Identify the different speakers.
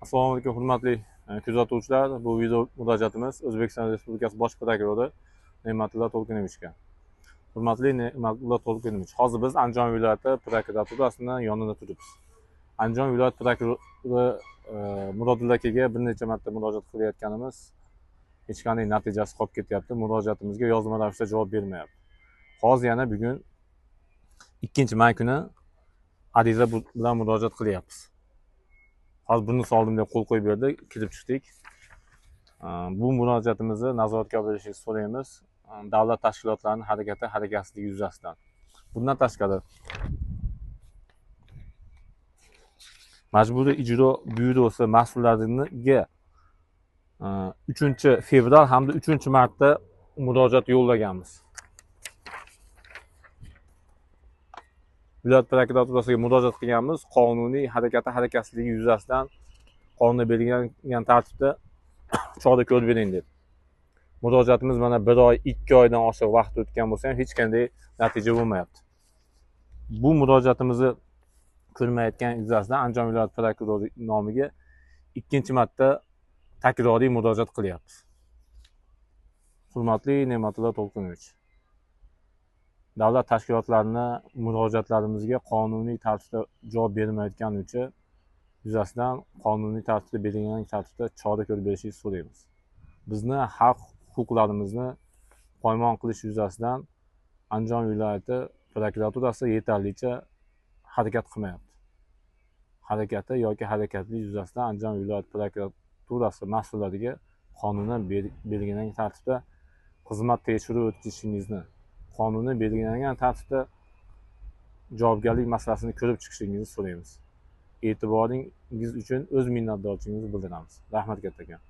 Speaker 1: Assalomu alaykum hurmatli kuzatuvchilar. Bu video murojaatimiz O'zbekiston Respublikasi Bosh prokurori Ne'matilla To'lqinovichga. Hurmatli Ne'matilla To'lqinovich, hozir biz Andijon viloyati prokuraturasining yonida turibmiz. Andijon viloyat prokurori Murodilla akaga bir necha marta murojaat qilayotganimiz hech qanday natijasi qolib ketyapti. Murojaatimizga yozma ravishda javob bermayapti. Hozir yana bugun 2-may kuni ariza bilan murojaat qilyapmiz. Hozir buni soldim deb qo'l qo'yib berdi, kirib chiqdik. Bu murojaatimizni nazoratga olishingizni so'raymiz. Davlat tashkilotlarining harakatsizligi yuzasidan. Bundan tashqari Majburiy ijro byurosi mas'ullariga 3-fevral hamda 3-martda murojaat yo'llaganmiz. Viloyat prokuraturasiga murojaat qilganmiz. Qonuniy harakatsizligi yuzasidan qonunda belgilangan tartibda chora ko'rib bering deb. Murojaatimiz mana 1 oy, 2 oydan oshiq vaqt o'tgan bo'lsa ham hech qanday natija bo'lmayapti. Bu murojaatimizni ko'rmayotgan yuzasidan Andijon viloyat prokurori nomiga 2-marta takroriy murojaat qilyapmiz. Hurmatli Ne'matilla To'lqinovich, davlat tashkilotlarining murojaatlarimizga qonuniy tartibda javob bermayotgani uchun yuzasidan qonuniy tartibda belgilangan tartibda chora ko'rib berishingizni so'raymiz. Bizni haq huquqlarimizni poymol qilish yuzasidan Andijon viloyati prokuraturasi yetarlicha harakat qilmayapti. Harakatli yuzasidan Andijon viloyat prokuraturasi mas'ullariga qonundan belgilangan tartibda xizmat tekshiruvi o'tkazishingizni, qonundan belgilangan tartibda javobgarlik masalasini ko'rib chiqishingizni so'raymiz. E'tiboringiz uchun o'z minnatdorchiligimizni bildiramiz. Rahmat kattakon.